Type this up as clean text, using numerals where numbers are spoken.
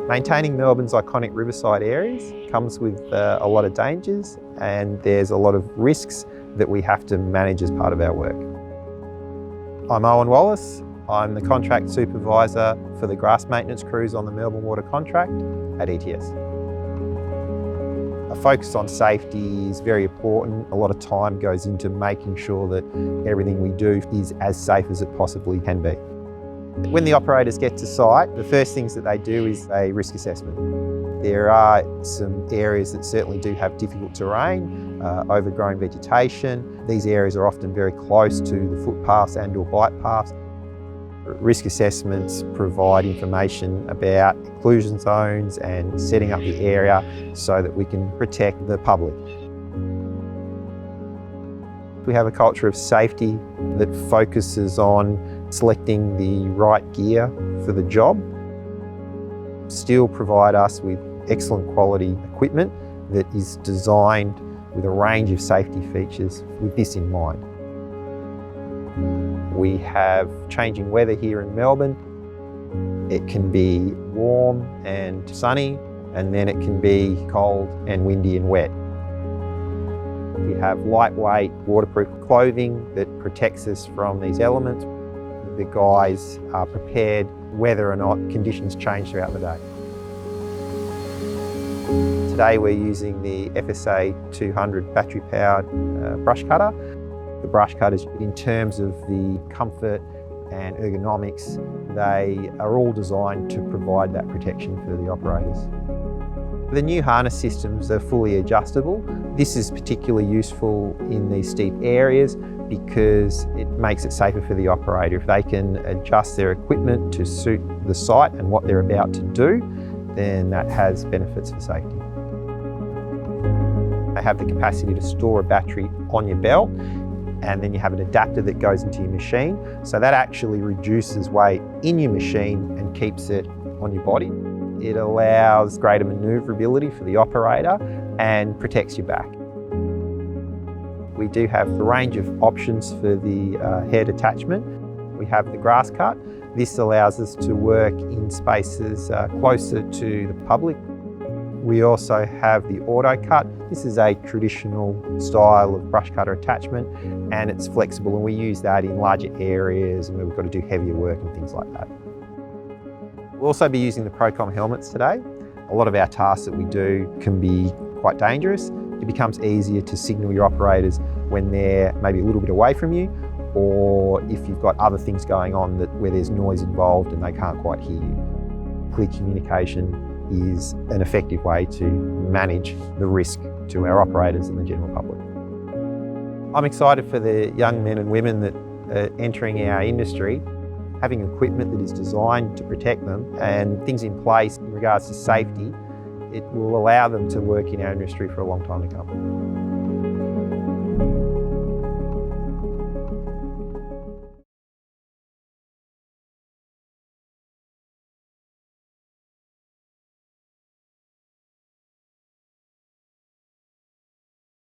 Maintaining Melbourne's iconic riverside areas comes with a lot of dangers, and there's a lot of risks that we have to manage as part of our work. I'm Owen Wallace. I'm the contract supervisor for the grass maintenance crews on the Melbourne Water contract at ETS. A focus on safety is very important. A lot of time goes into making sure that everything we do is as safe as it possibly can be. When the operators get to site, the first things that they do is a risk assessment. There are some areas that certainly do have difficult terrain, overgrown vegetation. These areas are often very close to the footpaths and or bike paths. Risk assessments provide information about exclusion zones and setting up the area so that we can protect the public. We have a culture of safety that focuses on selecting the right gear for the job. STIHL provide us with excellent quality equipment that is designed with a range of safety features with this in mind. We have changing weather here in Melbourne. It can be warm and sunny, and then it can be cold and windy and wet. We have lightweight, waterproof clothing that protects us from these elements. The guys are prepared whether or not conditions change throughout the day. Today we're using the FSA 200 battery-powered brush cutter. The brush cutters, in terms of the comfort and ergonomics, they are all designed to provide that protection for the operators. The new harness systems are fully adjustable. This is particularly useful in these steep areas because it makes it safer for the operator. If they can adjust their equipment to suit the site and what they're about to do, then that has benefits for safety. They have the capacity to store a battery on your belt, and then you have an adapter that goes into your machine. So that actually reduces weight in your machine and keeps it on your body. It allows greater manoeuvrability for the operator and protects your back. We do have a range of options for the head attachment. We have the grass cut. This allows us to work in spaces closer to the public. We also have the auto cut. This is a traditional style of brush cutter attachment, and it's flexible, and we use that in larger areas and where we've got to do heavier work and things like that. We'll also be using the ProCOM helmets today. A lot of our tasks that we do can be quite dangerous. It becomes easier to signal your operators when they're maybe a little bit away from you, or if you've got other things going on where there's noise involved and they can't quite hear you. Clear communication is an effective way to manage the risk to our operators and the general public. I'm excited for the young men and women that are entering our industry. Having equipment that is designed to protect them and things in place in regards to safety, it will allow them to work in our industry for a long time to come.